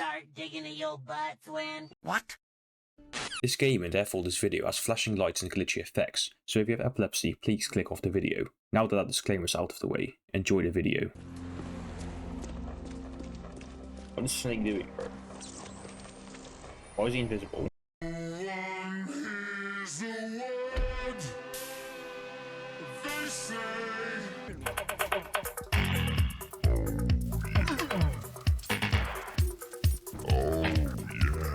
start digging at your butts when... What? This game and therefore this video has flashing lights and glitchy effects, so if you have epilepsy, please click off the video. Now that disclaimer is out of the way, enjoy the video. What is Snake doing, bro? Why is he invisible?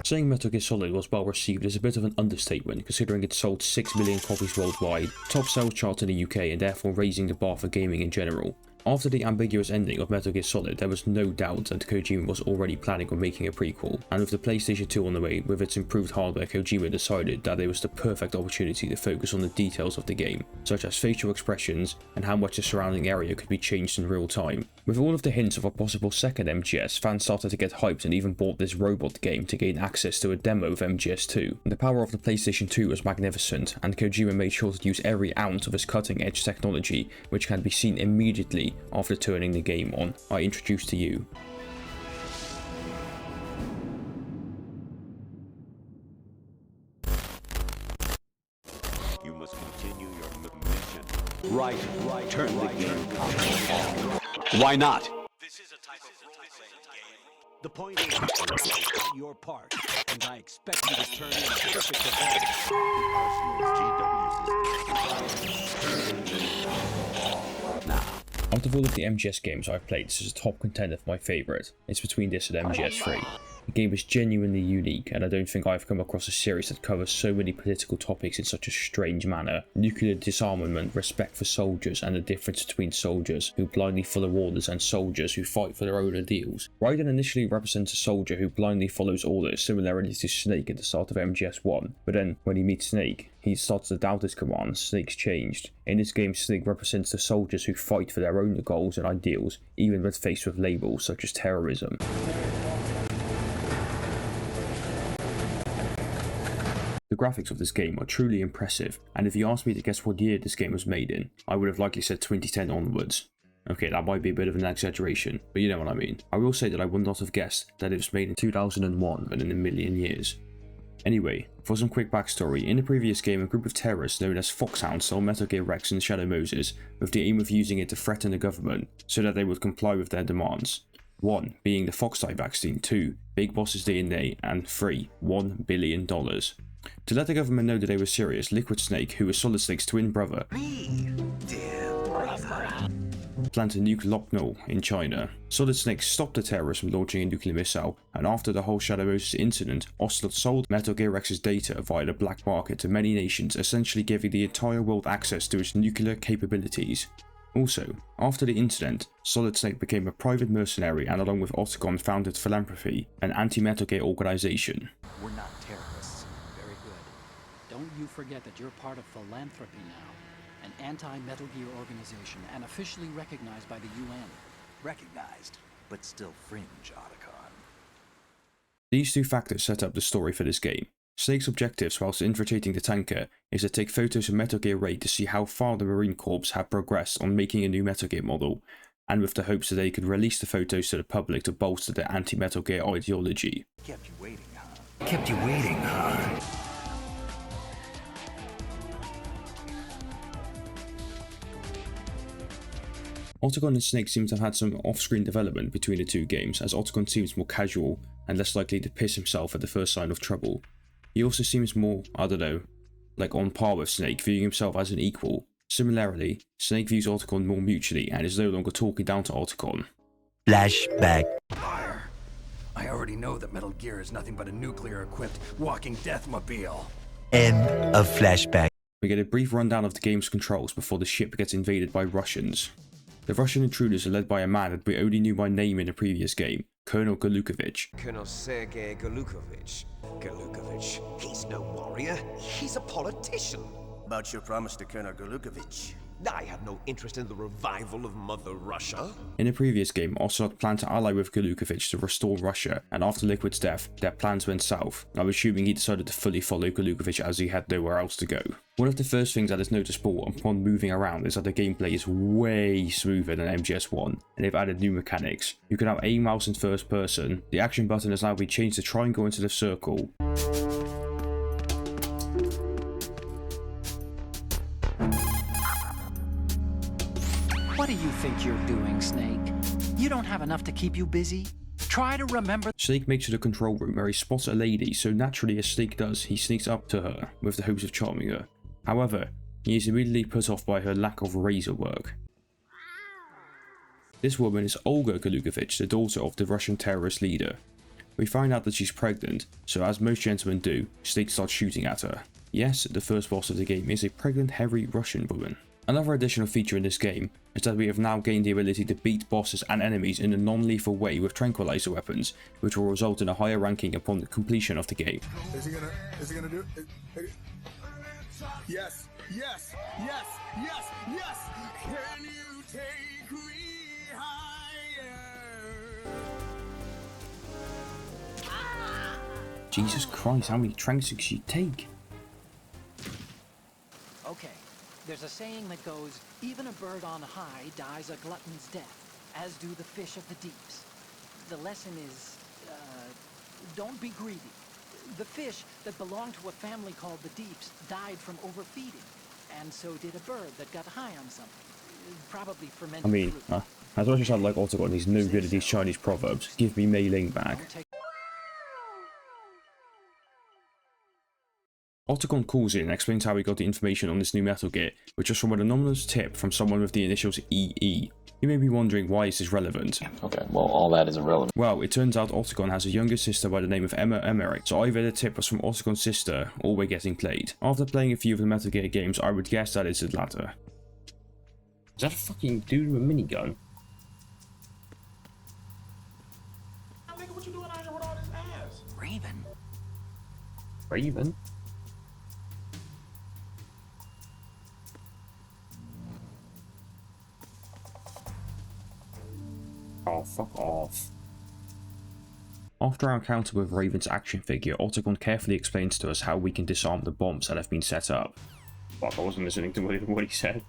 Saying Metal Gear Solid was well received is a bit of an understatement, considering it sold 6 million copies worldwide, top sales chart in the UK, and therefore raising the bar for gaming in general. After the ambiguous ending of Metal Gear Solid, there was no doubt that Kojima was already planning on making a prequel, and with the PlayStation 2 on the way, with its improved hardware, Kojima decided that it was the perfect opportunity to focus on the details of the game, such as facial expressions and how much the surrounding area could be changed in real time. With all of the hints of a possible second MGS, fans started to get hyped and even bought this robot game to gain access to a demo of MGS2. The power of the PlayStation 2 was magnificent, and Kojima made sure to use every ounce of his cutting-edge technology, which can be seen immediately after turning the game on. I introduce to you You must continue your mission. Right. Turn the game off. Why not? This is a type of role-playing game. The point is to play your part, and I expect you to turn in a perfect performance. Now. out of all of the MGS games I've played, this is a top contender for my favourite. It's between this and MGS3. The game is genuinely unique, and I don't think I've come across a series that covers so many political topics in such a strange manner. Nuclear disarmament, respect for soldiers, and the difference between soldiers who blindly follow orders and soldiers who fight for their own ideals. Raiden initially represents a soldier who blindly follows orders, similarly to Snake at the start of MGS1, but then when he meets Snake, he starts to doubt his commands. Snake's changed. In this game, Snake represents the soldiers who fight for their own goals and ideals, even when faced with labels such as terrorism. The graphics of this game are truly impressive, and if you asked me to guess what year this game was made in, I would have likely said 2010 onwards. Okay, that might be a bit of an exaggeration, but you know what I mean. I will say that I would not have guessed that it was made in 2001, but in a million years. Anyway, for some quick backstory, in the previous game a group of terrorists known as Foxhounds stole Metal Gear Rex and Shadow Moses with the aim of using it to threaten the government so that they would comply with their demands. 1. Being the Fox-type vaccine, 2. Big Boss's DNA, and 3. $1 billion. To let the government know that they were serious, Liquid Snake, who was Solid Snake's twin brother, planted a nuke Locknol in China. Solid Snake stopped the terrorists from launching a nuclear missile, and after the whole Shadow Moses incident, Ocelot sold Metal Gear Rex's data via the black market to many nations, essentially giving the entire world access to its nuclear capabilities. Also, after the incident, Solid Snake became a private mercenary and along with Octagon founded Philanthropy, an anti-Metal Gear organization. We're not terrorists. Very good. Don't you forget that you're part of Philanthropy now, an anti-Metal Gear organization and officially recognized by the UN. Recognized, but still fringe, Otacon. These two factors set up the story for this game. Snake's objectives whilst infiltrating the tanker is to take photos of Metal Gear Raid to see how far the Marine Corps have progressed on making a new Metal Gear model, and with the hopes that they could release the photos to the public to bolster their anti-Metal Gear ideology. Kept you waiting, huh? Kept you waiting, huh? Octagon and Snake seem to have had some off-screen development between the two games, as Octagon seems more casual and less likely to piss himself at the first sign of trouble. He also seems more, I don't know, like on par with Snake, viewing himself as an equal. Similarly, Snake views Octagon more mutually and is no longer talking down to Octagon. Flashback. Fire. I already know that Metal Gear is nothing but a nuclear-equipped walking deathmobile. End of flashback. We get a brief rundown of the game's controls before the ship gets invaded by Russians. The Russian intruders are led by a man that we only knew by name in the previous game, Colonel Golukovich. Colonel Sergei Golukovich. Golukovich, he's no warrior, he's a politician. About your promise to Colonel Golukovich, I have no interest in the revival of Mother Russia. In the previous game, Ocelot planned to ally with Galukovich to restore Russia, and after Liquid's death, their plans went south. I'm assuming he decided to fully follow Galukovich as he had nowhere else to go. One of the first things that is noticeable upon moving around is that the gameplay is way smoother than MGS1, and they've added new mechanics. You can now aim mouse in first person, the action button has now been changed to triangle into the circle. What do you think you're doing, Snake? You don't have enough to keep you busy? Try to remember. Snake makes it to the control room where he spots a lady, so naturally as Snake does, he sneaks up to her with the hopes of charming her. However, he is immediately put off by her lack of razor work. This woman is Olga Galukovich, the daughter of the Russian terrorist leader. We find out that she's pregnant, so as most gentlemen do, Snake starts shooting at her. Yes, the first boss of the game is a pregnant, hairy Russian woman. Another additional feature in this game is that we have now gained the ability to beat bosses and enemies in a non-lethal way with tranquilizer weapons, which will result in a higher ranking upon the completion of the game. Is he gonna do it? Yes, yes, yes, yes, yes! Can you take me higher? Jesus Christ, how many tranks did she take? Okay, there's a saying that goes, even a bird on high dies a glutton's death, as do the fish of the deeps. The lesson is, don't be greedy. The fish that belonged to a family called the Deeps died from overfeeding, and so did a bird that got high on something. Probably fermented I mean, fruit. as much as I like Octagon, he's no good at these Chinese proverbs. Give me Mei Ling back. Octagon calls in and explains how he got the information on this new Metal Gear, which was from an anonymous tip from someone with the initials EE. You may be wondering, why is this relevant? Okay, well, all that is irrelevant. Well, it turns out Octagon has a younger sister by the name of Emmerich, so either the tip was from Octagon's sister, or we're getting played. After playing a few of the Metal Gear games, I would guess that it's the latter. Is that a fucking dude with a minigun? Nigga, what you doing out here with all this ass? Raven. Raven? Oh, fuck off. After our encounter with Raven's action figure, Octagon carefully explains to us how we can disarm the bombs that have been set up. Fuck, I wasn't listening to what he said.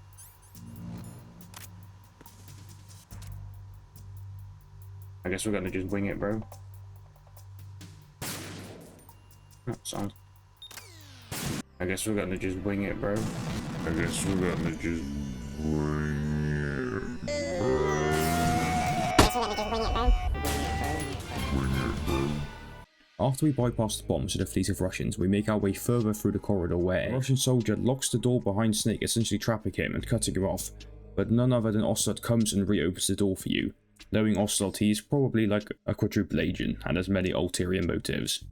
I guess we're gonna just wing it, bro. Oh, sound. I guess we're gonna just wing it, bro. I guess we're gonna just wing it, bro. After we bypass the bombs and a fleet of Russians, we make our way further through the corridor where a Russian soldier locks the door behind Snake, essentially trapping him and cutting him off, but none other than Ocelot comes and reopens the door for you. Knowing Ocelot, he is probably like a quadruple agent and has many ulterior motives.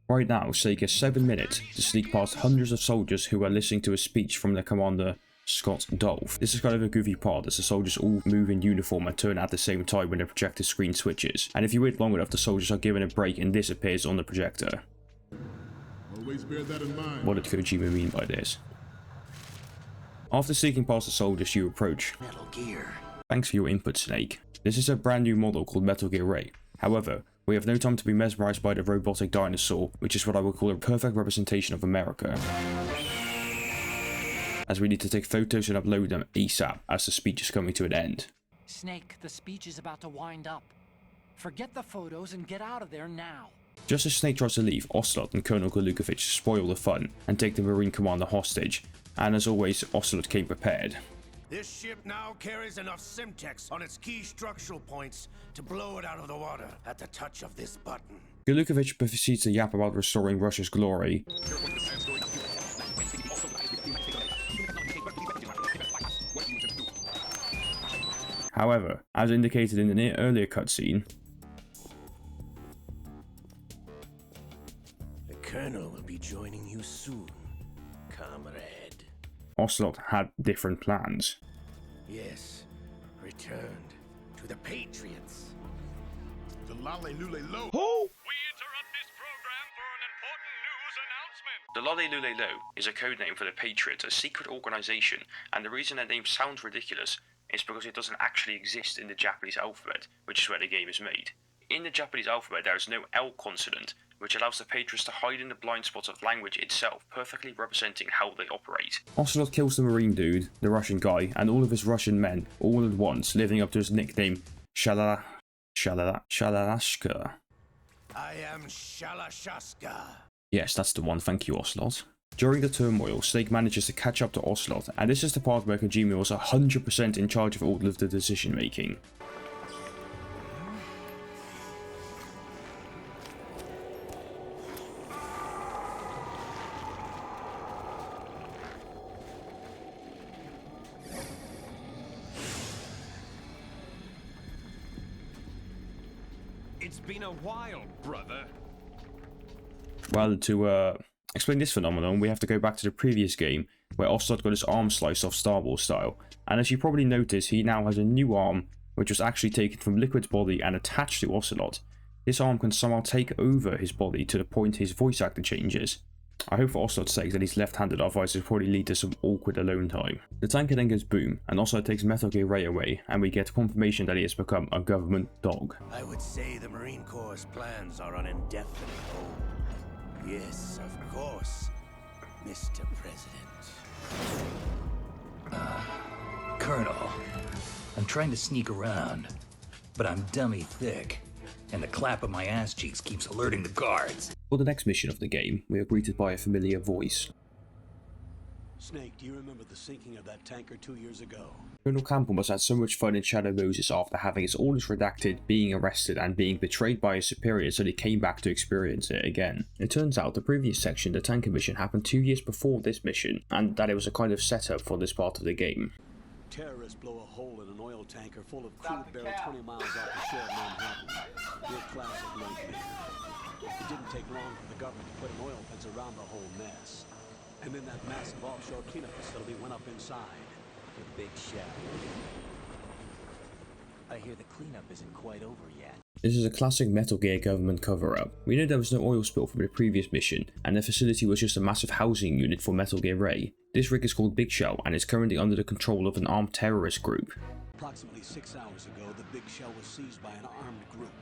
Right now, Snake has 7 minutes to sneak past hundreds of soldiers who are listening to a speech from their commander, Scott Dolph. This is kind of a goofy part as the soldiers all move in uniform and turn at the same time when the projector screen switches, and if you wait long enough the soldiers are given a break and this appears on the projector. Always bear that in mind. What did Kojima mean by this? After sneaking past the soldiers you approach. Metal Gear. Thanks for your input, Snake. This is a brand new model called Metal Gear Ray. However, we have no time to be mesmerized by the robotic dinosaur, which is what I would call a perfect representation of America, as we need to take photos and upload them ASAP as the speech is coming to an end. Snake, the speech is about to wind up. Forget the photos and get out of there now. Just as Snake tries to leave, Ocelot and Colonel Galukovich spoil the fun and take the Marine commander hostage, and as always, Ocelot came prepared. This ship now carries enough Simtex on its key structural points to blow it out of the water at the touch of this button. Galukovich proceeds to yap about restoring Russia's glory. However, as indicated in the earlier cutscene, The Colonel will be joining you soon, comrade. Ocelot had different plans. Yes, returned to the Patriots. The Lale Lule Lo. We interrupt this program for an important news announcement. The Lale Lule Lo is a codename for the Patriots, a secret organization, and the reason their name sounds ridiculous is because it doesn't actually exist in the Japanese alphabet, which is where the game is made. In the Japanese alphabet there is no L consonant, which allows the Patriots to hide in the blind spots of language itself, perfectly representing how they operate. Ocelot kills the Marine dude, the Russian guy, and all of his Russian men, all at once, living up to his nickname, Shalalashka. I am Shalashaska. Yes, that's the one, thank you, Ocelot. During the turmoil, Snake manages to catch up to Ocelot, and this is the part where Kojima was 100% in charge of all of the decision making. It's been a while, brother. Well, to explain this phenomenon, we have to go back to the previous game, where Ocelot got his arm sliced off Star Wars style, and as you probably noticed, he now has a new arm, which was actually taken from Liquid's body and attached to Ocelot. This arm can somehow take over his body to the point his voice actor changes. I hope for Ocelot's sake that he's left-handed, otherwise it'll probably lead to some awkward alone time. The tanker then goes boom, and Ocelot takes Metal Gear Ray away, and we get confirmation that he has become a government dog. I would say the Marine Corps' plans are on indefinite hold. Yes, of course, Mr. President. Colonel, I'm trying to sneak around, but I'm dummy thick, and the clap of my ass cheeks keeps alerting the guards. For the next mission of the game, we are greeted by a familiar voice. Snake, do you remember the sinking of that tanker 2 years ago? Colonel Campbell must have had so much fun in Shadow Moses after having his orders redacted, being arrested, and being betrayed by his superiors, so he came back to experience it again. It turns out the previous section, the tanker mission, happened 2 years before this mission, and that it was a kind of setup for this part of the game. Terrorists blow a hole in an oil tanker full of crude barrel 20 miles off the shore of Manhattan. Your classic nightmare. It didn't take long for the government to put an oil fence around the whole mess. And then that massive offshore cleanup facility went up inside. The big shell. I hear the cleanup isn't quite over yet. This is a classic Metal Gear government cover-up. We know there was no oil spill from the previous mission, and the facility was just a massive housing unit for Metal Gear Ray. This rig is called Big Shell, and is currently under the control of an armed terrorist group. Approximately 6 hours ago, the Big Shell was seized by an armed group.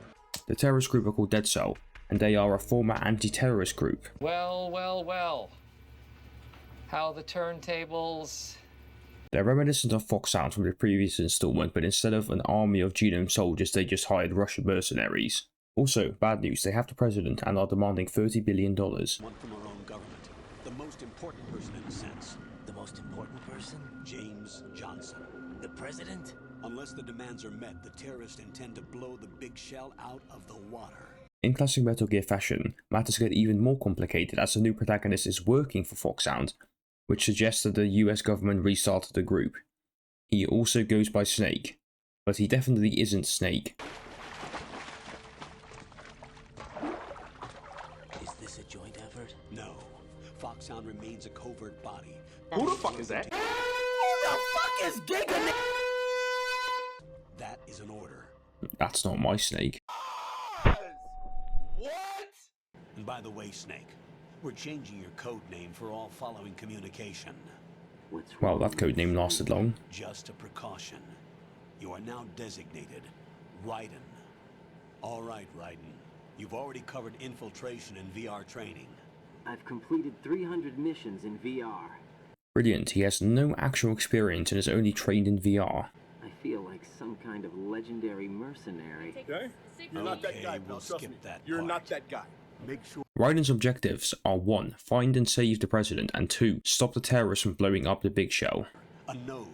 The terrorist group are called Dead Cell, and they are a former anti-terrorist group. Well. How the turntables... They're reminiscent of Foxhound from the previous installment, but instead of an army of genome soldiers, they just hired Russian mercenaries. Also, bad news, they have the president and are demanding $30 billion. One from our own government. The most important person in a sense. The most important person? James Johnson. The president? Unless the demands are met, the terrorists intend to blow the Big Shell out of the water. In classic Metal Gear fashion, matters get even more complicated as the new protagonist is working for Foxhound, which suggests that the US government restarted the group. He also goes by Snake, but he definitely isn't Snake. Is this a joint effort? No. Foxhound remains a covert body. Who the fuck is that? Who the fuck is Giga? That is an order. That's not my Snake. What? And by the way, Snake, we're changing your code name for all following communication. Well, that code name lasted long. Just a precaution. You are now designated Raiden. All right, Raiden. You've already covered infiltration and VR training. I've completed 300 missions in VR. Brilliant, he has no actual experience and is only trained in VR. I feel like some kind of legendary mercenary. Okay? You're not that guy, we'll pal. Trust skip me. that You're part. not that guy. Make sure. Raiden's objectives are 1. Find and save the president, and 2. Stop the terrorists from blowing up the Big Shell. A node.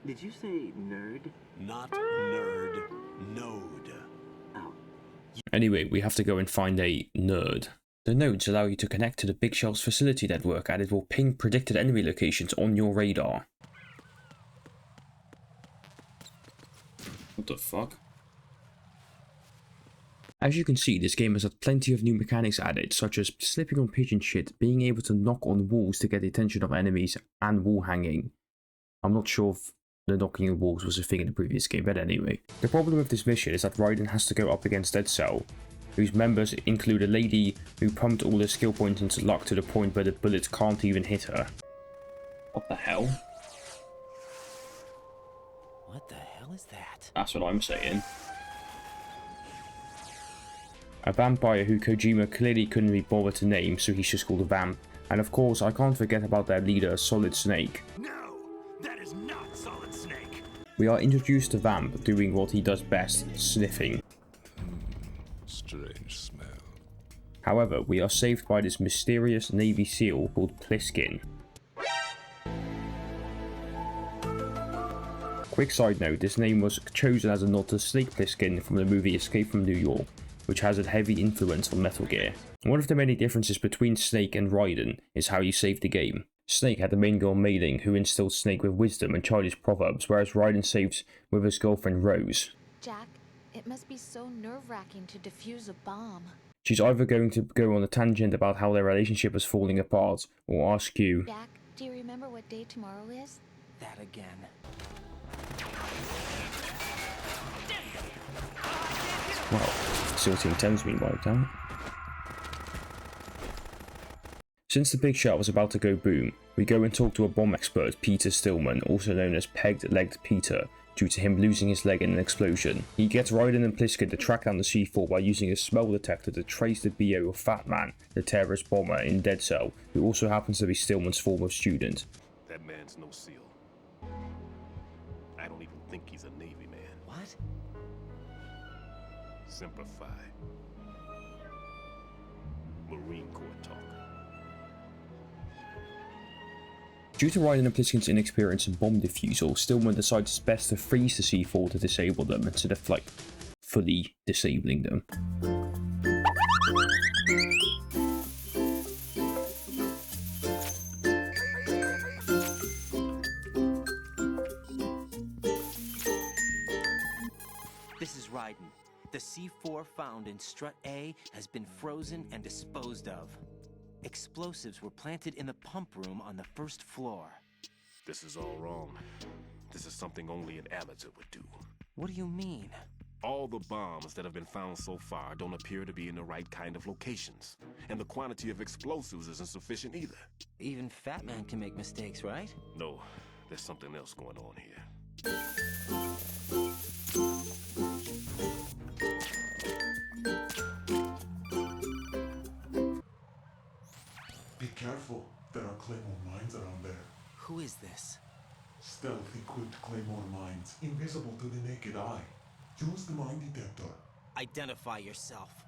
Did you say nerd? Not nerd. Node. Oh. Anyway, we have to go and find a nerd. The nodes allow you to connect to the Big Shell's facility network, and it will ping predicted enemy locations on your radar. What the fuck? As you can see, this game has had plenty of new mechanics added, such as slipping on pigeon shit, being able to knock on walls to get the attention of enemies, and wall hanging. I'm not sure if the knocking on walls was a thing in the previous game, but anyway. The problem with this mission is that Raiden has to go up against Dead Cell, whose members include a lady who pumped all her skill points into luck to the point where the bullets can't even hit her. What the hell? What the hell is that? That's what I'm saying. A vampire who Kojima clearly couldn't be bothered to name, so he's just called a Vamp. And of course, I can't forget about their leader, Solid Snake. No, that is not Solid Snake. We are introduced to Vamp doing what he does best, sniffing. Strange smell. However, we are saved by this mysterious Navy SEAL called Pliskin. Quick side note, this name was chosen as a nod to Snake Plissken from the movie Escape from New York, which has a heavy influence on Metal Gear. One of the many differences between Snake and Raiden is how you save the game. Snake had the main girl Mei Ling, who instilled Snake with wisdom and childish proverbs, whereas Raiden saves with his girlfriend Rose. Jack, it must be so nerve-wracking to defuse a bomb. She's either going to go on a tangent about how their relationship is falling apart, or ask you, Jack, do you remember what day tomorrow is? That again. well, still Team 10's been wiped out. Since the big shot was about to go boom, we go and talk to a bomb expert, Peter Stillman, also known as Pegged-Legged Peter, due to him losing his leg in an explosion. He gets Raiden and Pliskin to track down the C4 by using a smell detector to trace the BO of Fatman, the terrorist bomber in Dead Cell, who also happens to be Stillman's former student. That man's no SEAL. I don't even think he's a Navy man. What? Simplify. Marine Corps talk. Due to Raiden and Pliskin's inexperience in bomb defusal, Stillman decides it's best to freeze the C4 to disable them instead of, like, fully disabling them. This is Raiden. The C4 found in Strut A has been frozen and disposed of. Explosives were planted in the pump room on the first floor. This is all wrong. This is something only an amateur would do. What do you mean? All the bombs that have been found so far don't appear to be in the right kind of locations. And the quantity of explosives isn't sufficient either. Even Fatman can make mistakes, right? No, there's something else going on here. Be careful, there are Claymore mines around there. Who is this? Stealth equipped Claymore mines, invisible to the naked eye. Use the mine detector. Identify yourself.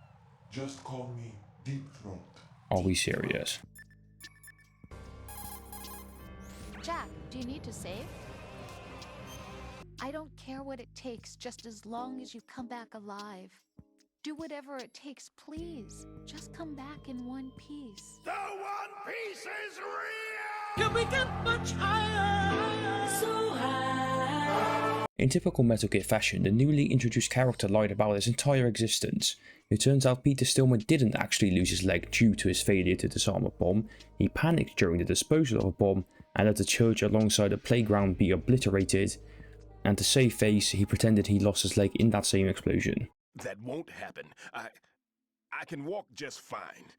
Just call me Deep Throat. Are we serious? Jack, do you need to save? I don't care what it takes, just as long as you come back alive. Do whatever it takes, please. Just come back in one piece. The One Piece is real! Can we get much higher? So high. In typical Metal Gear fashion, the newly introduced character lied about his entire existence. It turns out Peter Stillman didn't actually lose his leg due to his failure to disarm a bomb. He panicked during the disposal of a bomb and let the church alongside a playground be obliterated. And to save face, he pretended he lost his leg in that same explosion. That won't happen. I can walk just fine.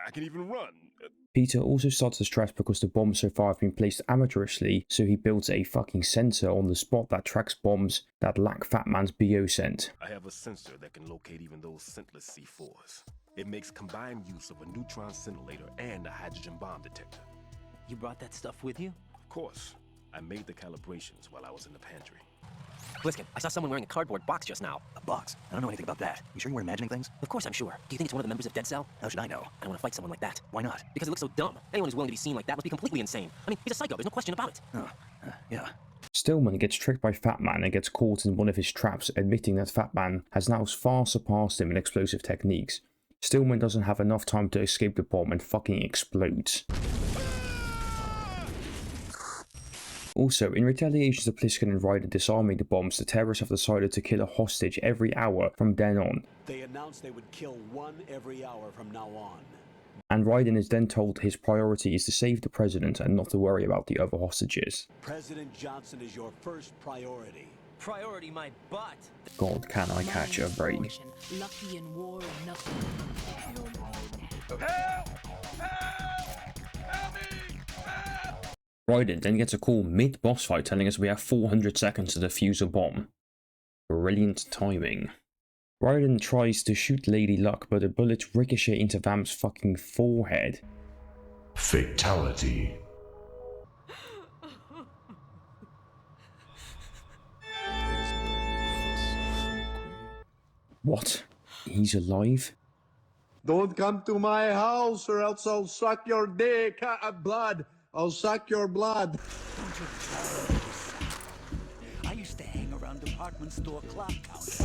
I can even run. Peter also starts to stress because the bombs so far have been placed amateurishly, so he builds a fucking sensor on the spot that tracks bombs that lack Fatman's BO scent. I have a sensor that can locate even those scentless C4s. It makes combined use of a neutron scintillator and a hydrogen bomb detector. You brought that stuff with you? Of course. I made the calibrations while I was in the pantry. Pliskin, I saw someone wearing a cardboard box just now. A box? I don't know anything about that. You sure you weren't imagining things? Of course I'm sure. Do you think it's one of the members of Dead Cell? How should I know? I don't want to fight someone like that. Why not? Because it looks so dumb. Anyone who's willing to be seen like that must be completely insane. I mean, he's a psycho, there's no question about it. Oh, yeah. Stillman gets tricked by Fatman and gets caught in one of his traps, admitting that Fatman has now far surpassed him in explosive techniques. Stillman doesn't have enough time to escape the bomb and fucking explodes. Also, in retaliation to Pliskin and Raiden disarming the bombs, the terrorists have decided to kill a hostage every hour from then on. They announced they would kill one every hour from now on. And Raiden is then told his priority is to save the president and not to worry about the other hostages. President Johnson is your first priority. Priority my butt. God, can I catch a break? Lucky in war and nothing. Raiden then gets a call mid-boss fight telling us we have 400 seconds to defuse a bomb. Brilliant timing. Raiden tries to shoot Lady Luck, but the bullets ricochet into Vamp's fucking forehead. Fatality. What? He's alive? Don't come to my house or else I'll suck your dick. Blood. I'll suck your blood. I used to hang around department store clock counters.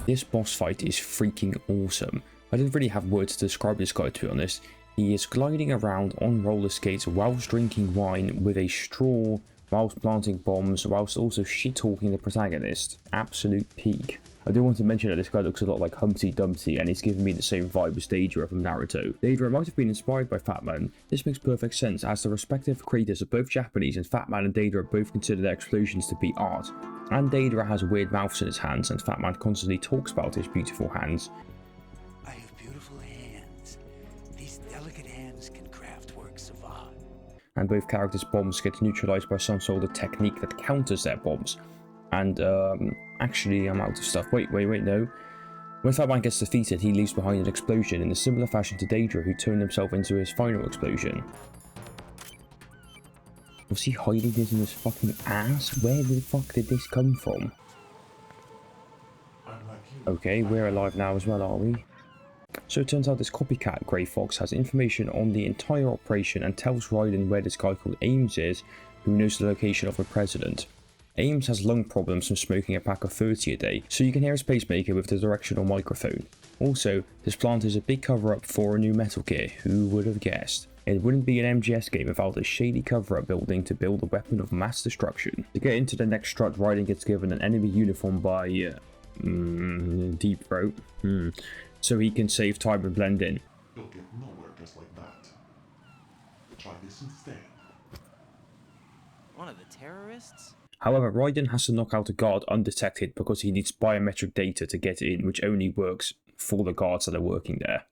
This boss fight is freaking awesome. I don't really have words to describe this guy, to be honest. He is gliding around on roller skates whilst drinking wine with a straw, whilst planting bombs, whilst also shit-talking the protagonist. Absolute peak. I do want to mention that this guy looks a lot like Humpty Dumpty, and he's giving me the same vibe as Daedra from Naruto. Daedra might have been inspired by Fatman. This makes perfect sense, as the respective creators are both Japanese, and Fatman and Daedra both consider their explosions to be art. And Daedra has weird mouths in his hands, and Fatman constantly talks about his beautiful hands. I have beautiful hands. These delicate hands can craft works of art. And both characters' bombs get neutralized by some sort of technique that counters their bombs. And, actually, I'm out of stuff. Wait, no. When Fatman gets defeated, he leaves behind an explosion in a similar fashion to Daedra, who turned himself into his final explosion. Was he hiding this in his fucking ass? Where the fuck did this come from? Okay, we're alive now as well, are we? So it turns out this copycat Grey Fox has information on the entire operation and tells Raiden where this guy called Ames is, who knows the location of the president. Ames has lung problems from smoking a pack of 30 a day, so you can hear his pacemaker with the directional microphone. Also, this plant is a big cover-up for a new Metal Gear, who would have guessed? It wouldn't be an MGS game without a shady cover-up building to build a weapon of mass destruction. To get into the next strut, Raiden gets given an enemy uniform by Deep Throat, so he can save time and blend in. You'll get nowhere just like that. Try this instead. One of the terrorists? However, Raiden has to knock out a guard undetected because he needs biometric data to get in, which only works for the guards that are working there.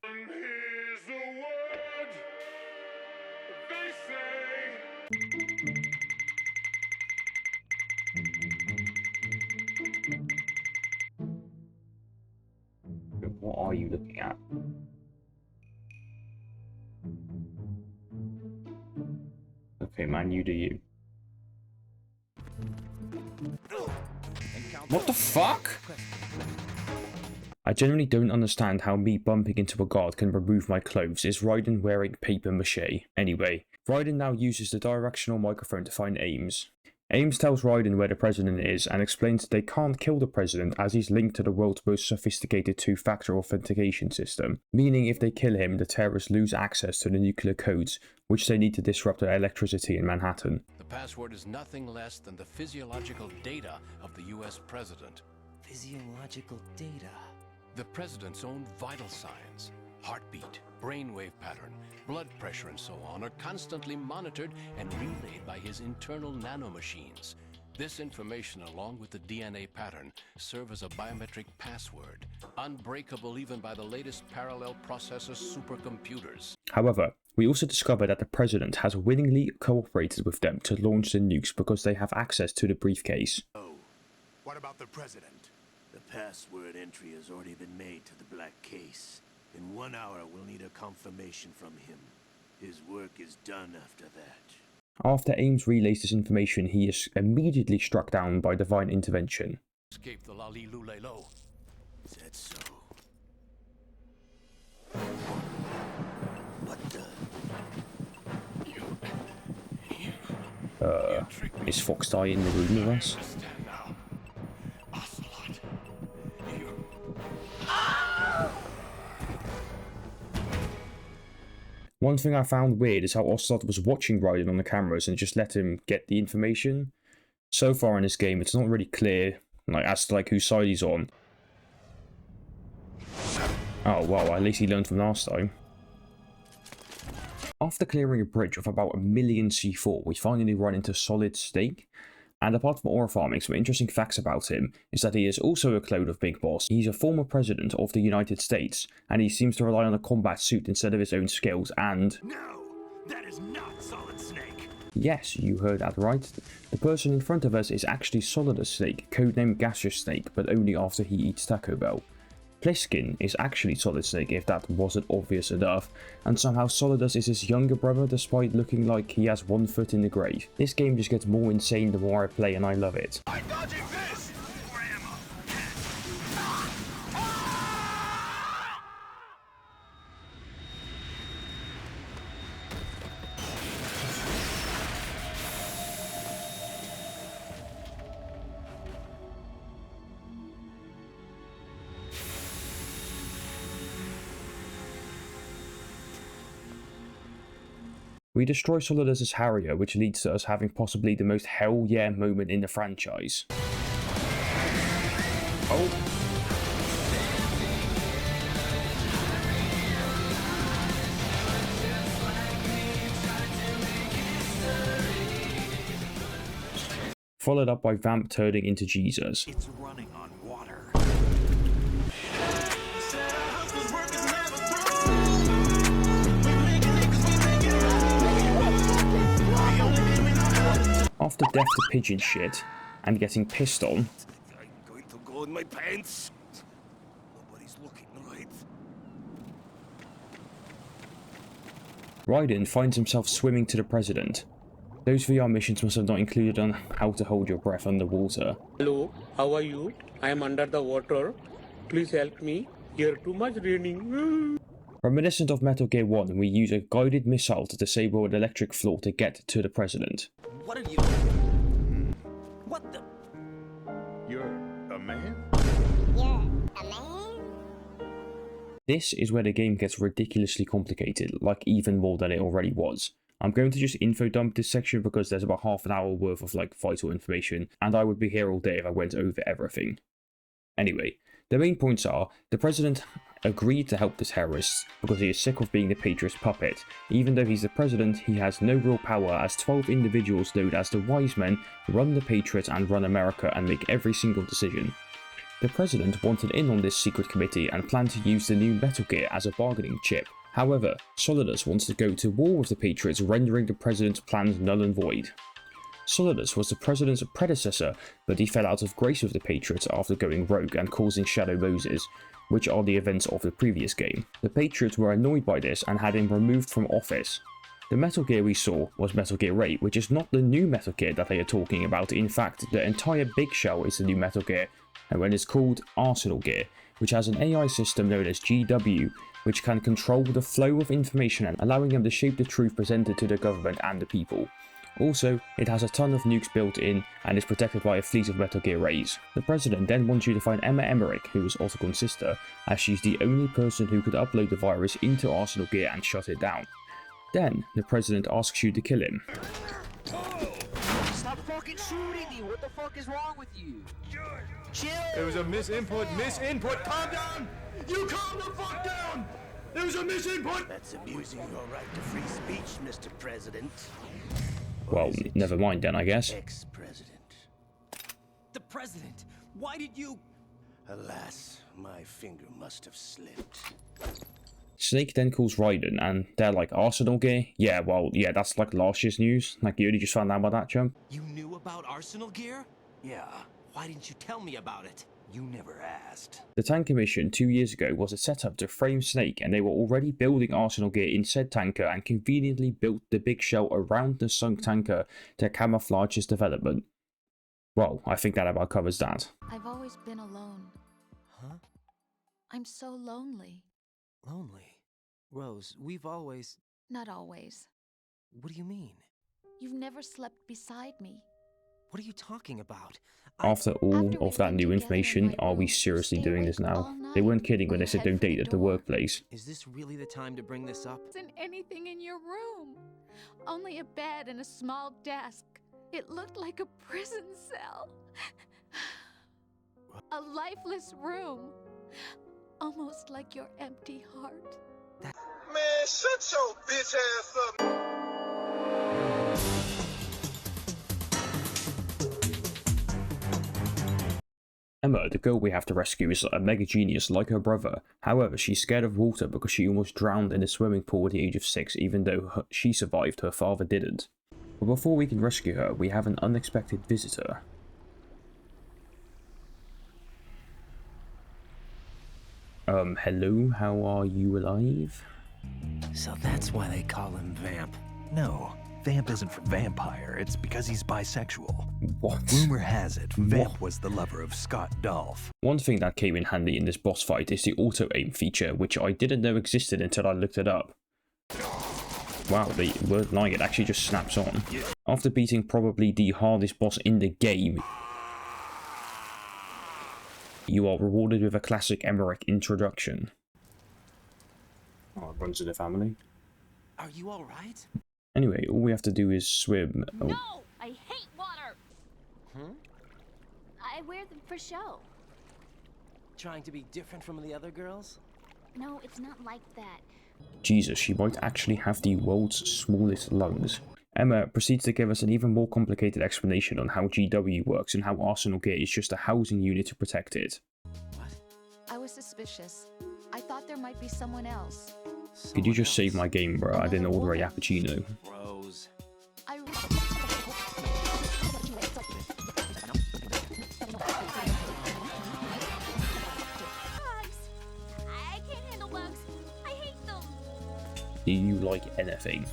What are you looking at? Okay, man, you do you. What the fuck? I genuinely don't understand how me bumping into a guard can remove my clothes. Is Raiden wearing paper mache? Anyway, Raiden now uses the directional microphone to find Ames. Ames tells Raiden where the president is and explains that they can't kill the president as he's linked to the world's most sophisticated two-factor authentication system, meaning if they kill him, the terrorists lose access to the nuclear codes, which they need to disrupt the electricity in Manhattan. The password is nothing less than the physiological data of the US president. Physiological data? The president's own vital signs, heartbeat, brainwave pattern, blood pressure and so on are constantly monitored and relayed by his internal nanomachines. This information, along with the DNA pattern, serve as a biometric password, unbreakable even by the latest parallel processor supercomputers. However, we also discover that the president has willingly cooperated with them to launch the nukes because they have access to the briefcase. Oh, what about the president? The password entry has already been made to the black case. In 1 hour, we'll need a confirmation from him. His work is done after that. After Ames relays this information, he is immediately struck down by divine intervention. Escape the Lali Lulelo. Is that so? What the? Is Fox Die in the room with us? One thing I found weird is how Ocelot was watching Raiden on the cameras and just let him get the information. So far in this game, it's not really clear as to whose side he's on. Oh well, at least he learned from last time. After clearing a bridge of about 1 million C4, we finally run into Solid Snake. And apart from ore farming, some interesting facts about him is that he is also a clone of Big Boss. He's a former president of the United States, and he seems to rely on a combat suit instead of his own skills, and... No, that is not Solid Snake. Yes, you heard that right. The person in front of us is actually Solidus Snake, codenamed Gaseous Snake, but only after he eats Taco Bell. Pliskin is actually Solid Snake if that wasn't obvious enough, and somehow Solidus is his younger brother despite looking like he has one foot in the grave. This game just gets more insane the more I play and I love it. We destroy Solidus' Harrier, which leads to us having possibly the most hell yeah moment in the franchise. Oh. Followed up by Vamp turning into Jesus. It's running on water. After death to pigeon shit and getting pissed on, I'm going to go in my pants. Nobody's looking, right? Raiden finds himself swimming to the president. Those VR missions must have not included on how to hold your breath underwater. Hello, how are you? I am under the water. Please help me. Here too much raining. Reminiscent of Metal Gear 1, we use a guided missile to disable an electric floor to get to the president. What are you? What the? You're a man? You're a man? This is where the game gets ridiculously complicated, like even more than it already was. I'm going to just info dump this section because there's about half an hour worth of like vital information, and I would be here all day if I went over everything. Anyway, the main points are, the president agreed to help the terrorists because he is sick of being the Patriot's puppet. Even though he's the president, he has no real power as 12 individuals known as the Wise Men run the Patriots and run America and make every single decision. The president wanted in on this secret committee and planned to use the new Metal Gear as a bargaining chip. However, Solidus wants to go to war with the Patriots, rendering the president's plans null and void. Solidus was the president's predecessor, but he fell out of grace with the Patriots after going rogue and causing Shadow Moses, which are the events of the previous game. The Patriots were annoyed by this and had him removed from office. The Metal Gear we saw was Metal Gear 8, which is not the new Metal Gear that they are talking about. In fact, the entire Big Shell is the new Metal Gear, and when it's called Arsenal Gear, which has an AI system known as GW, which can control the flow of information and allowing them to shape the truth presented to the government and the people. Also, it has a ton of nukes built in and is protected by a fleet of Metal Gear Rays. The president then wants you to find Emmerich, who is Autogon's sister, as she's the only person who could upload the virus into Arsenal Gear and shut it down. Then, the president asks you to kill him. Stop fucking shooting me! What the fuck is wrong with you? Chill! It was a misinput, calm down! You calm the fuck down! There was a misinput! That's abusing your right to free speech, Mr. President. Well, never mind then, I guess. Ex-president. The president! Why did you... Alas, my finger must have slipped. Snake then calls Raiden, and they're like, Arsenal Gear? Yeah, well, yeah, that's like last year's news. Like, you only just found out about that, chump? You knew about Arsenal Gear? Yeah, Why didn't you tell me about it? you never asked. The tanker mission 2 years ago was a setup to frame Snake, and they were already building Arsenal Gear in said tanker and conveniently built the big shell around the sunk tanker to camouflage its development. Well, I think that about covers that. I've always been alone. Huh? I'm so lonely. Lonely? Rose, we've always... Not always. What do you mean? You've never slept beside me. What are you talking about? After all of that new information, are we seriously doing this now? They weren't kidding when they said don't date at the workplace. Is this really the time to bring this up? Wasn't anything in your room. Only a bed and a small desk. It looked like a prison cell. A lifeless room. Almost like your empty heart. Man, shut your bitch ass up. Emma, the girl we have to rescue, is a mega genius like her brother. However, she's scared of water because she almost drowned in a swimming pool at the age of 6, even though she survived, her father didn't. But before we can rescue her, we have an unexpected visitor. Hello, how are you alive? So that's why they call him Vamp. No, Vamp isn't for vampire, it's because he's bisexual. What? Rumor has it, Vamp was the lover of Scott Dolph. One thing that came in handy in this boss fight is the auto-aim feature, which I didn't know existed until I looked it up. Wow, they weren't lying, it actually just snaps on. After beating probably the hardest boss in the game, you are rewarded with a classic Emmerich introduction. Oh, it runs in the family. Are you alright? Anyway, all we have to do is swim. Oh. No! I hate water! Hmm? I wear them for show. Trying to be different from the other girls? No, it's not like that. Jesus, she might actually have the world's smallest lungs. Emma proceeds to give us an even more complicated explanation on how GW works and how Arsenal Gear is just a housing unit to protect it. I was suspicious. I thought there might be someone else. Could you just save my game, bro? I didn't order a cappuccino. Rose. I can't handle bugs. I hate them. Do you like anything?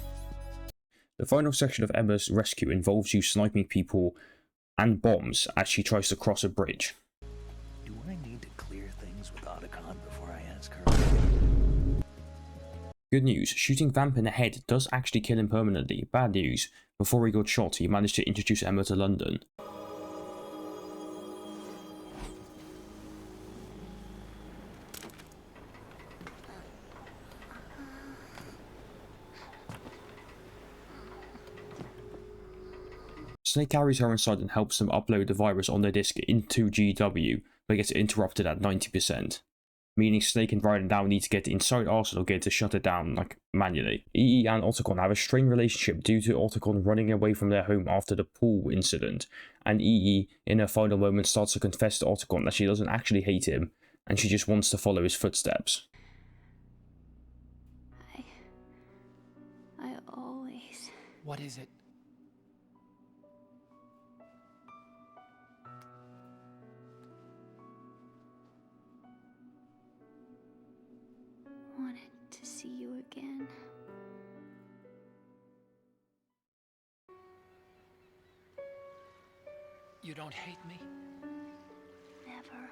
The final section of Emma's rescue involves you sniping people and bombs as she tries to cross a bridge. Do I need to clear things with Otacon before I ask her? Good news, shooting Vamp in the head does actually kill him permanently. Bad news, before he got shot, he managed to introduce Emma to London. Snake carries her inside and helps them upload the virus on their disk into GW, but gets interrupted at 90%. Meaning Snake and Raiden now need to get inside Arsenal Gear to shut it down, like, manually. EE and Otacon have a strained relationship due to Otacon running away from their home after the pool incident, and EE, in her final moment, starts to confess to Otacon that she doesn't actually hate him, and she just wants to follow his footsteps. I always... What is it? wanted to see you again. You don't hate me? Never.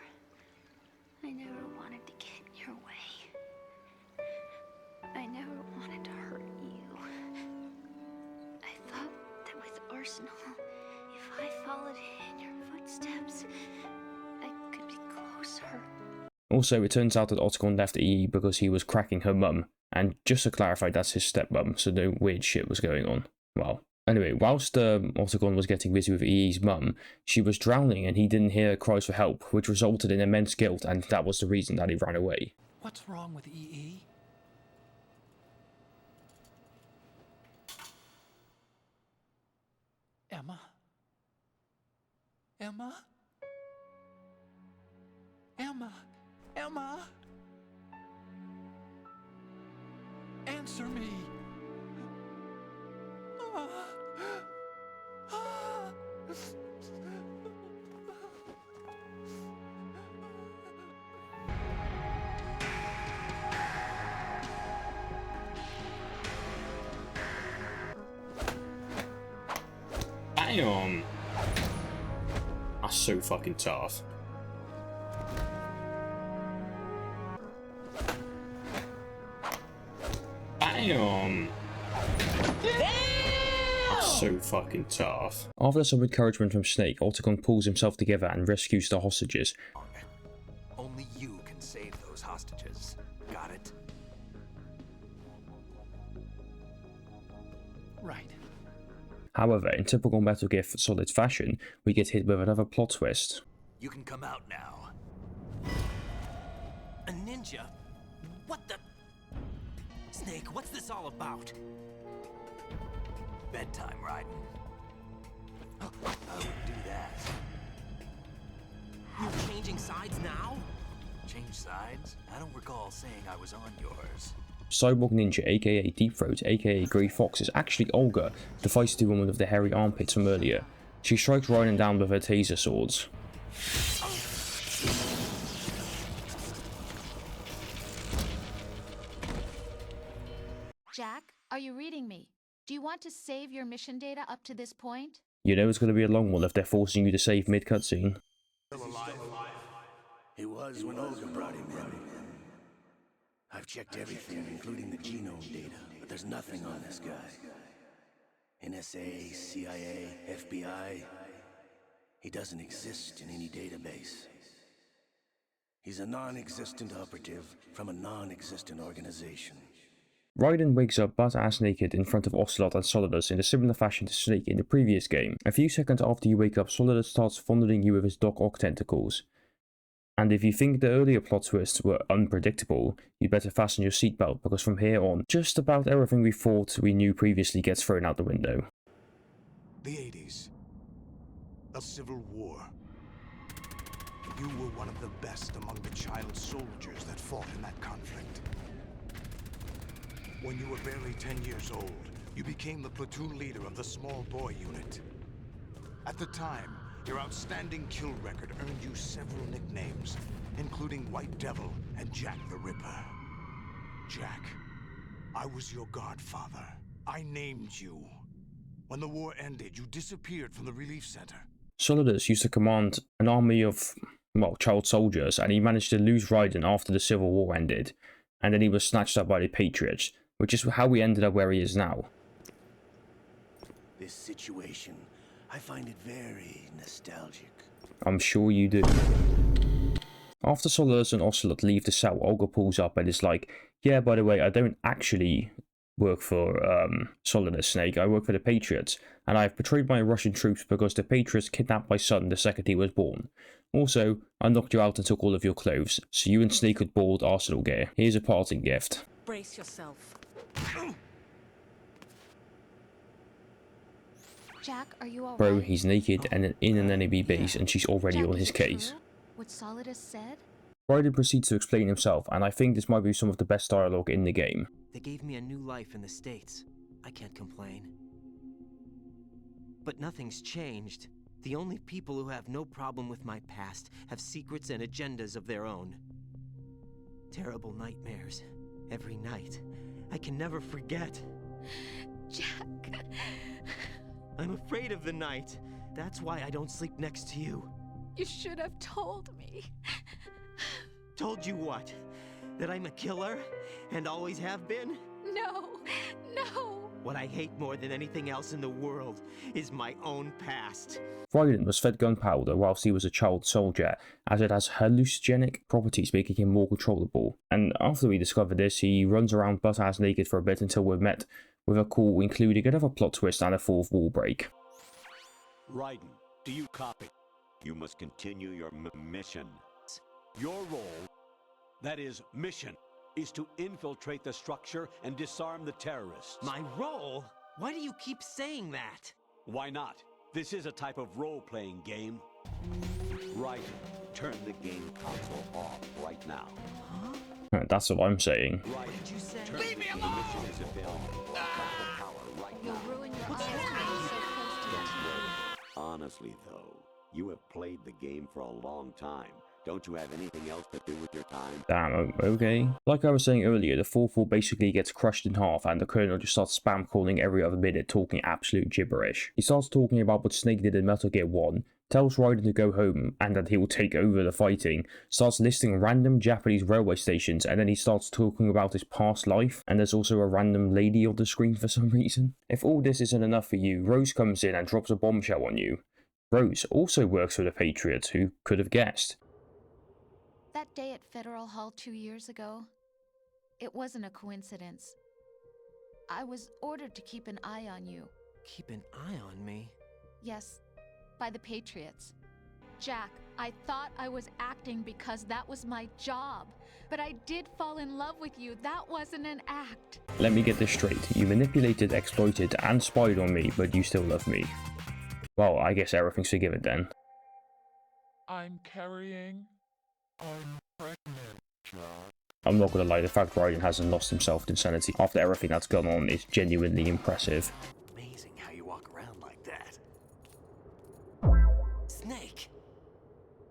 I never wanted to get in your way. I never wanted to hurt you. I thought that with Arsenal, if I followed in your footsteps, I could be closer. Also, it turns out that Otacon left EE because he was cracking her mum, and just to clarify, that's his stepmum, so no weird shit was going on. Well, anyway, whilst Otacon was getting busy with EE's mum, she was drowning and he didn't hear her cries for help, which resulted in immense guilt, and that was the reason that he ran away. What's wrong with EE? Emma? Emma? Emma? Emma? Answer me! Damn! That's so fucking tough. Damn! That's so fucking tough. After some encouragement from Snake, Otacon pulls himself together and rescues the hostages. Only you can save those hostages. Got it? Right. However, in typical Metal Gear Solid fashion, we get hit with another plot twist. You can come out now. A ninja? What the? Snake, what's this all about? Bedtime, Raiden. I would do that. You're changing sides now? Change sides? I don't recall saying I was on yours. Cyborg Ninja aka Deep Throat aka Grey Fox is actually Olga, the feisty woman with the hairy armpits from earlier. She strikes Raiden down with her taser swords. Jack, are you reading me? Do you want to save your mission data up to this point? You know it's going to be a long one if they're forcing you to save mid-cutscene. He was when Olga brought him in. I've checked everything, including the genome data, but there's nothing on this guy. NSA, CIA, FBI. He doesn't exist in any database. He's a non-existent operative from a non-existent organization. Raiden wakes up butt-ass naked in front of Ocelot and Solidus in a similar fashion to Snake in the previous game. A few seconds after you wake up, Solidus starts fondling you with his Doc Ock tentacles. And if you think the earlier plot twists were unpredictable, you'd better fasten your seatbelt, because from here on, just about everything we thought we knew previously gets thrown out the window. The 80s. A civil war. You were one of the best among the child soldiers that fought in that conflict. When you were barely 10 years old, you became the platoon leader of the small boy unit. At the time, your outstanding kill record earned you several nicknames, including White Devil and Jack the Ripper. Jack, I was your godfather. I named you. When the war ended, you disappeared from the relief center. Solidus used to command an army of, well, child soldiers, and he managed to lose Raiden after the Civil War ended, and then he was snatched up by the Patriots, which is how we ended up where he is now. This situation, I find it very nostalgic. I'm sure you do. After Solidus and Ocelot leave the cell, Olga pulls up and is like, yeah, by the way, I don't actually work for Solidus Snake, I work for the Patriots, and I've betrayed my Russian troops because the Patriots kidnapped my son the second he was born. Also, I knocked you out and took all of your clothes, so you and Snake could board Arsenal gear. Here's a parting gift. Brace yourself. Jack, are you alright? Bro, he's naked and in an enemy base, and she's already on his case. What Solidus said? Raiden proceeds to explain himself, and I think this might be some of the best dialogue in the game. They gave me a new life in the States. I can't complain. But nothing's changed. The only people who have no problem with my past have secrets and agendas of their own. Terrible nightmares. Every night. I can never forget. Jack. I'm afraid of the night. That's why I don't sleep next to you. You should have told me. Told you what? That I'm a killer? And always have been? No. No. What I hate more than anything else in the world is my own past. Raiden was fed gunpowder whilst he was a child soldier, as it has hallucinogenic properties making him more controllable. And after we discover this, he runs around butt-ass naked for a bit until we're met with a call including another plot twist and a fourth wall break. Raiden, do you copy? You must continue your mission. Your role, that is mission, is to infiltrate the structure and disarm the terrorists. My role? Why do you keep saying that? Why not? This is a type of role-playing game. Right. Turn the game console off right now. Huh? That's what I'm saying. Right. What did you say? Leave me alone! The mission is available. You'll ruin your eyes being so close to the TV. Honestly, though, you have played the game for a long time. Don't you have anything else to do with your time? Damn, okay. Like I was saying earlier, the fourth wall basically gets crushed in half and the Colonel just starts spam calling every other minute, talking absolute gibberish. He starts talking about what Snake did in Metal Gear 1, tells Raiden to go home and that he will take over the fighting, starts listing random Japanese railway stations, and then he starts talking about his past life, and there's also a random lady on the screen for some reason. If all this isn't enough for you, Rose comes in and drops a bombshell on you. Rose also works for the Patriots, who could have guessed. That day at Federal Hall 2 years ago, it wasn't a coincidence. I was ordered to keep an eye on you. Keep an eye on me? Yes, by the Patriots. Jack, I thought I was acting because that was my job. But I did fall in love with you. That wasn't an act. Let me get this straight. You manipulated, exploited, and spied on me, but you still love me. Well, I guess everything's forgiven then. I'm carrying. I'm pregnant, Jack. I'm not gonna lie, the fact Raiden hasn't lost himself to insanity after everything that's gone on is genuinely impressive. Amazing how you walk around like that. Snake!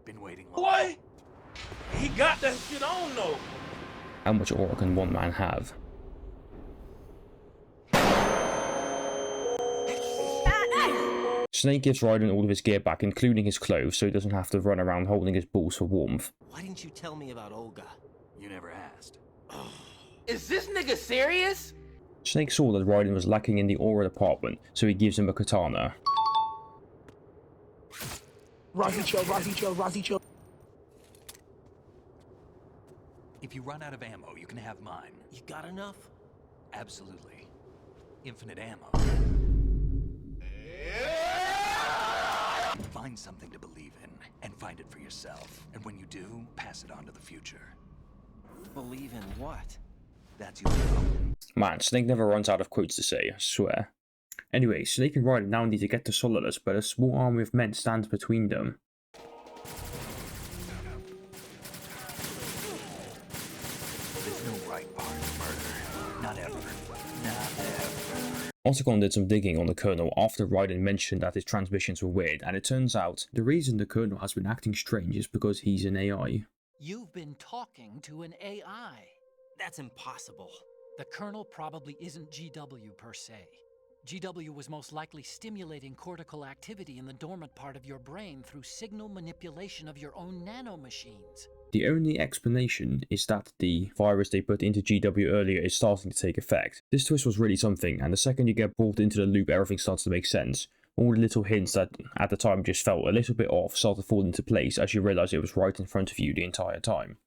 Been waiting long. Boy! He got that shit on though. How much aura can one man have? Snake gives Raiden all of his gear back, including his clothes, so he doesn't have to run around holding his balls for warmth. Why didn't you tell me about Olga? You never asked. Is this nigga serious? Snake saw that Raiden was lacking in the aura department, so he gives him a katana. Razicho. If you run out of ammo, you can have mine. You got enough? Absolutely. Infinite ammo. Find something to believe in, and find it for yourself. And when you do, pass it on to the future. Believe in what? That's your problem. Man, Snake never runs out of quotes to say, I swear. Anyway, Snake and Raiden now need to get to Solidus, but a small army of men stands between them. There's no right part of murder. Not ever. Not ever. Otacon did some digging on the Colonel after Raiden mentioned that his transmissions were weird, and it turns out the reason the Colonel has been acting strange is because he's an AI. You've been talking to an AI. That's impossible. The Colonel probably isn't GW per se. GW was most likely stimulating cortical activity in the dormant part of your brain through signal manipulation of your own nanomachines. The only explanation is that the virus they put into GW earlier is starting to take effect. This twist was really something, and the second you get brought into the loop, everything starts to make sense. All the little hints that at the time just felt a little bit off start to fall into place as you realise it was right in front of you the entire time.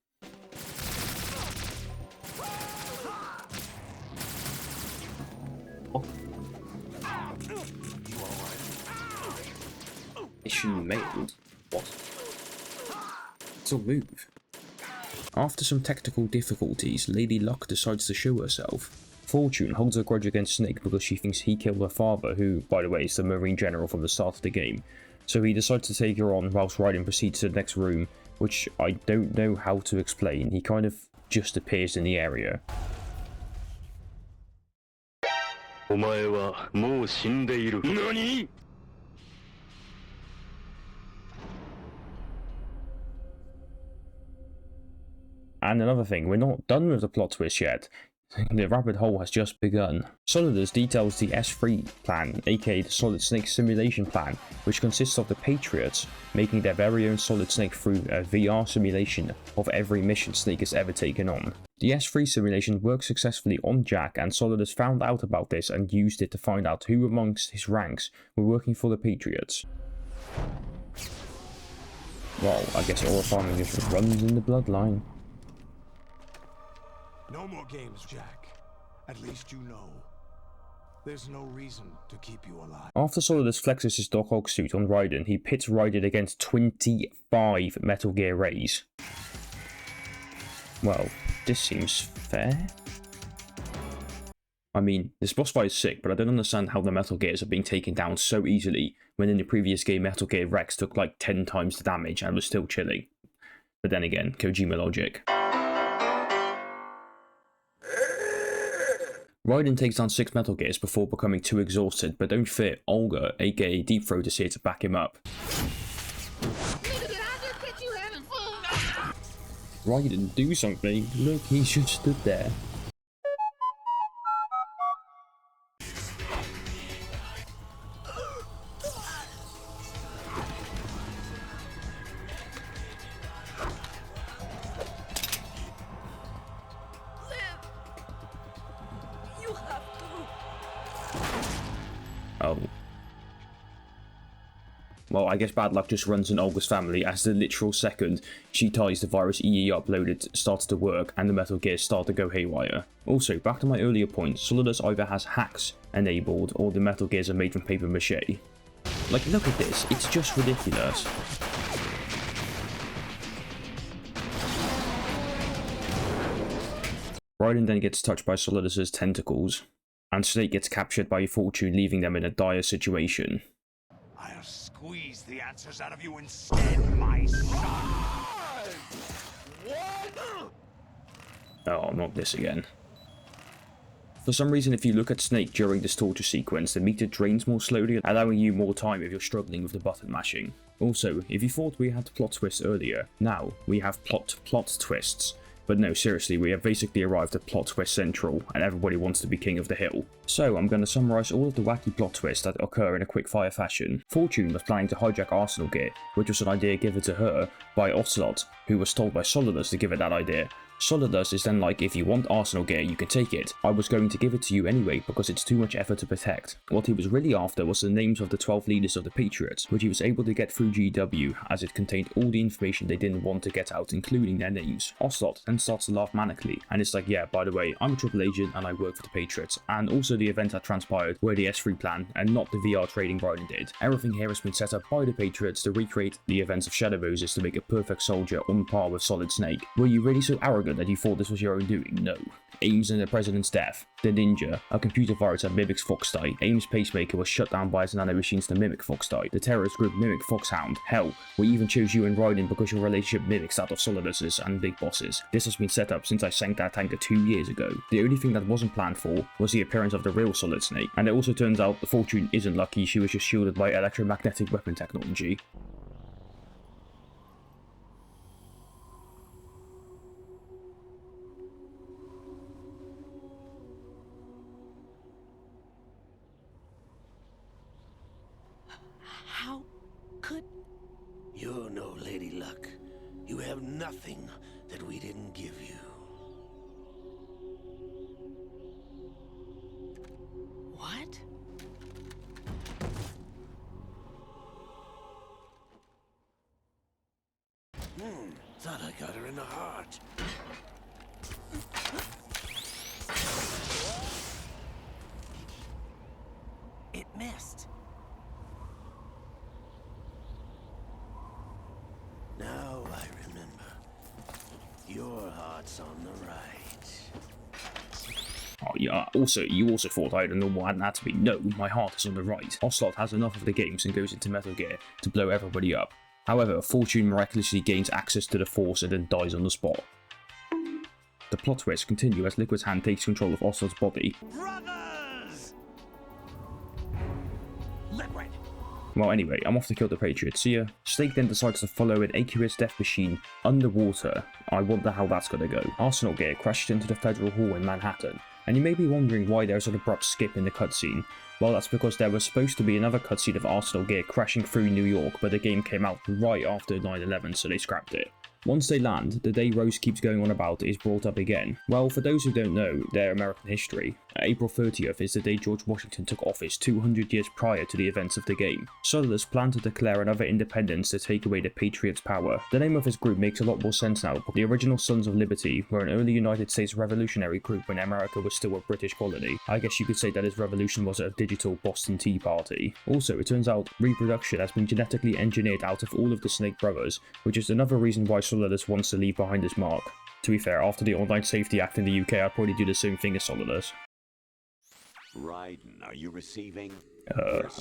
Mission mailed? What? Still move. After some technical difficulties, Lady Luck decides to show herself. Fortune holds a grudge against Snake because she thinks he killed her father, who, by the way, is the Marine General from the start of the game. So he decides to take her on whilst Raiden proceeds to the next room, which I don't know how to explain. He kind of just appears in the area. NANI?! And another thing, we're not done with the plot twist yet. The rabbit hole has just begun. Solidus details the S3 plan, aka the Solid Snake simulation plan, which consists of the Patriots making their very own Solid Snake through a VR simulation of every mission Snake has ever taken on. The S3 simulation worked successfully on Jack, and Solidus found out about this and used it to find out who amongst his ranks were working for the Patriots. Well, I guess aura farming just runs in the bloodline. No more games, Jack. At least you know. There's no reason to keep you alive. After Solidus flexes his Doc Ock suit on Raiden, he pits Raiden against 25 Metal Gear Rays. Well, this seems fair. I mean, this boss fight is sick, but I don't understand how the Metal Gears are being taken down so easily when in the previous game Metal Gear Rex took like 10 times the damage and was still chilling. But then again, Kojima logic. Raiden takes down 6 Metal Gears before becoming too exhausted, but don't fear, Olga, aka Deep Throat, is here to back him up. Raiden, do something. Look, he just stood there. Oh. Well, I guess bad luck just runs in Olga's family, as the literal second she ties the virus EE uploaded starts to work and the Metal Gears start to go haywire. Also, back to my earlier point, Solidus either has hacks enabled or the Metal Gears are made from paper mache. Like, look at this, it's just ridiculous. Raiden then gets touched by Solidus's tentacles, and Snake gets captured by Fortune, leaving them in a dire situation. I'll squeeze the answers out of you instead, my son! Oh, not this again. For some reason, if you look at Snake during this torture sequence, the meter drains more slowly, allowing you more time if you're struggling with the button mashing. Also, if you thought we had plot twists earlier, now we have plot twists. But no, seriously, we have basically arrived at plot twist central, and everybody wants to be king of the hill. So I'm going to summarise all of the wacky plot twists that occur in a quick-fire fashion. Fortune was planning to hijack Arsenal gear, which was an idea given to her by Ocelot, who was told by Solidus to give it that idea. Solidus is then like, if you want Arsenal gear, you can take it. I was going to give it to you anyway, because it's too much effort to protect. What he was really after was the names of the 12 leaders of the Patriots, which he was able to get through GW, as it contained all the information they didn't want to get out, including their names. Ocelot then starts to laugh manically, and it's like, yeah, by the way, I'm a triple agent and I work for the Patriots, and also the event that transpired were the S3 plan, and not the VR trading Raiden did. Everything here has been set up by the Patriots to recreate the events of Shadow Moses to make a perfect soldier on par with Solid Snake. Were you really so arrogant that you thought this was your own doing? No. Ames in the president's death, the ninja, a computer virus that mimics Foxdie. Ames' pacemaker was shut down by his nanomachines to mimic Foxdie. The terrorist group mimic Foxhound. Hell, we even chose you and Raiden because your relationship mimics that of Solidus's and Big Boss's. This has been set up since I sank that tanker 2 years ago. The only thing that wasn't planned for was the appearance of the real Solid Snake, and it also turns out the Fortune isn't lucky, she was just shielded by electromagnetic weapon technology. How could... You're no Lady Luck. You have nothing that we didn't give you. What? Thought I got her in the heart. It missed. Now I remember. Your heart's on the right. Oh yeah, you also thought I had a normal anatomy. No, my heart is on the right. Ocelot has enough of the games and goes into Metal Gear to blow everybody up. However, Fortune miraculously gains access to the Force and then dies on the spot. The plot twists continue as Liquid's hand takes control of Ocelot's body. Brothers! Liquid! Well anyway, I'm off to kill the Patriots. See ya. Snake then decides to follow an aqueous death machine underwater. I wonder how that's gonna go. Arsenal gear crashed into the Federal Hall in Manhattan. And you may be wondering why there's an abrupt skip in the cutscene. Well, that's because there was supposed to be another cutscene of Arsenal gear crashing through New York, but the game came out right after 9/11, so they scrapped it. Once they land, the day Rose keeps going on about is brought up again. Well, for those who don't know their American history, April 30th is the day George Washington took office 200 years prior to the events of the game. Solidus planned to declare another independence to take away the Patriots' power. The name of his group makes a lot more sense now. The original Sons of Liberty were an early United States revolutionary group when America was still a British colony. I guess you could say that his revolution was a digital Boston Tea Party. Also, it turns out reproduction has been genetically engineered out of all of the Snake brothers, which is another reason why Solidus wants to leave behind his mark. To be fair, after the Online Safety Act in the UK, I'd probably do the same thing as Solidus. Raiden, are you receiving?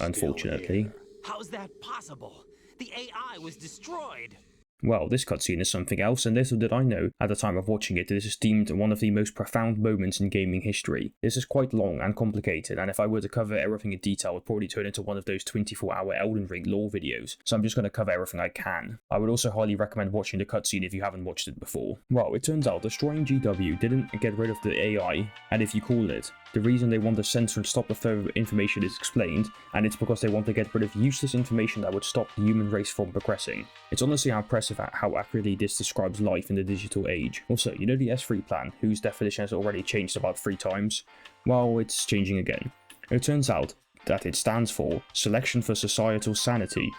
Unfortunately. How's that possible? The AI was destroyed. Well, this cutscene is something else, and little did I know at the time of watching it, this is deemed one of the most profound moments in gaming history. This is quite long and complicated, and if I were to cover everything in detail, it would probably turn into one of those 24-hour Elden Ring lore videos, so I'm just going to cover everything I can. I would also highly recommend watching the cutscene if you haven't watched it before. Well, it turns out destroying GW didn't get rid of the AI, and if you call it, the reason they want to censor and stop the further information is explained, and it's because they want to get rid of useless information that would stop the human race from progressing. It's honestly impressive at how accurately this describes life in the digital age. Also, you know the S3 plan, whose definition has already changed about 3 times? Well, it's changing again. It turns out that it stands for Selection for Societal Sanity,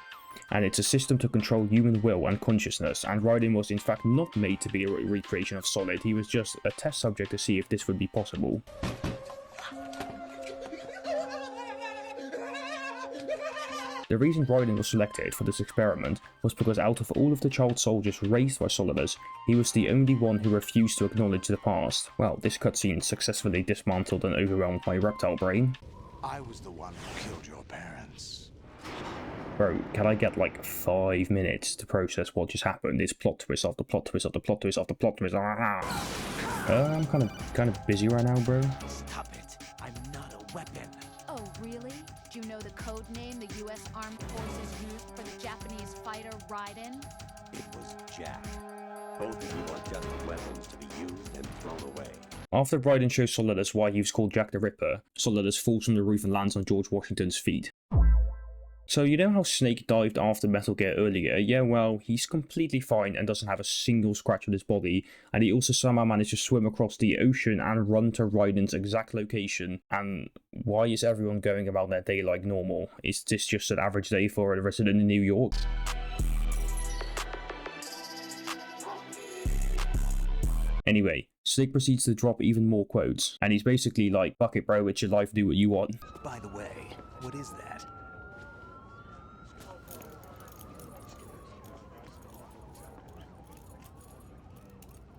and it's a system to control human will and consciousness, and Raiden was in fact not made to be a recreation of Solid, he was just a test subject to see if this would be possible. The reason Raiden was selected for this experiment was because out of all of the child soldiers raised by Solidus, he was the only one who refused to acknowledge the past. Well, this cutscene successfully dismantled and overwhelmed my reptile brain. I was the one who killed your parents. Bro, can I get like 5 minutes to process what just happened? It's plot twist after plot twist after plot twist after plot twist. I'm kind of busy right now, bro. Stop it. I'm not a weapon. Oh, really? Do you know the code name the U.S. Armed Forces used for the Japanese fighter Raiden? It was Jack. Both of you are just weapons to be used and thrown away. After Raiden shows Solidus why he was called Jack the Ripper, Solidus falls from the roof and lands on George Washington's feet. So you know how Snake dived after Metal Gear earlier? Yeah, well, he's completely fine and doesn't have a single scratch on his body, and he also somehow managed to swim across the ocean and run to Raiden's exact location. And why is everyone going about their day like normal? Is this just an average day for a resident in New York? Anyway, Snake proceeds to drop even more quotes, and he's basically like, fuck it bro, it's your life, do what you want. By the way, what is that?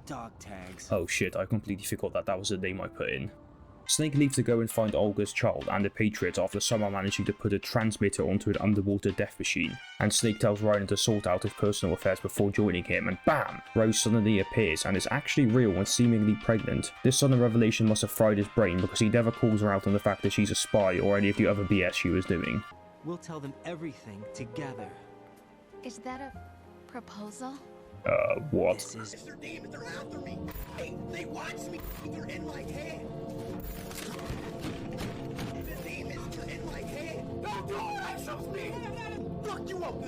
Dog tags. Oh shit, I completely forgot that that was the name I put in. Snake leaves to go and find Olga's child and the Patriots after somehow managing to put a transmitter onto an underwater death machine, and Snake tells Raiden to sort out his personal affairs before joining him, and BAM! Rose suddenly appears and is actually real and seemingly pregnant. This sudden revelation must have fried his brain because he never calls her out on the fact that she's a spy or any of the other BS she was doing. We'll tell them everything together. Is that a proposal? What? Mr. Demons are after me. They watch me. They're in my head. The demons are in my head. Don't do it. I shall speak. Fuck you up.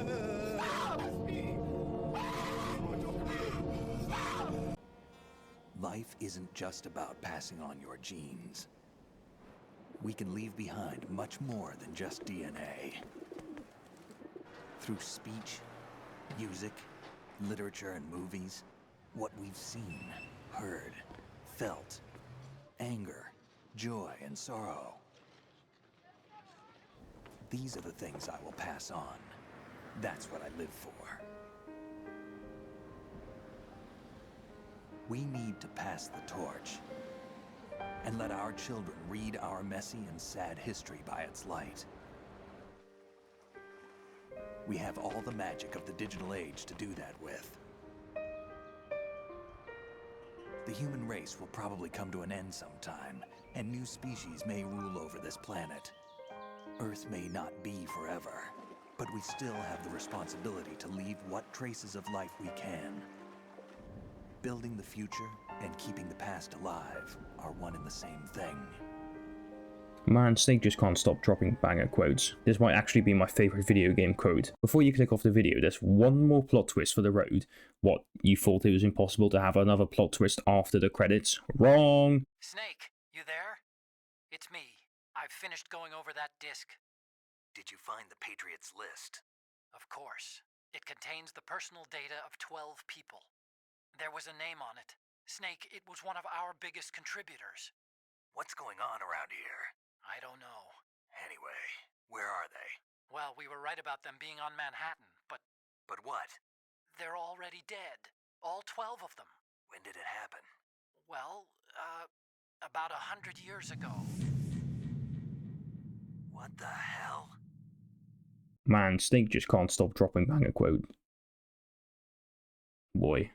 Life isn't just about passing on your genes. We can leave behind much more than just DNA. Through speech, music, literature and movies, what we've seen, heard, felt, anger, joy and sorrow. These are the things I will pass on. That's what I live for. We need to pass the torch and let our children read our messy and sad history by its light. We have all the magic of the digital age to do that with. The human race will probably come to an end sometime, and new species may rule over this planet. Earth may not be forever, but we still have the responsibility to leave what traces of life we can. Building the future and keeping the past alive are one and the same thing. Man, Snake just can't stop dropping banger quotes. This might actually be my favourite video game quote. Before you click off the video, there's one more plot twist for the road. What, you thought it was impossible to have another plot twist after the credits? Wrong! Snake, you there? It's me. I've finished going over that disc. Did you find the Patriots list? Of course. It contains the personal data of 12 people. There was a name on it. Snake, it was one of our biggest contributors. What's going on around here? I don't know. Anyway, where are they? Well, we were right about them being on Manhattan, but... But what? They're already dead. All 12 of them. When did it happen? Well, about 100 years ago. What the hell? Man, Snake just can't stop dropping banger quote. Boy.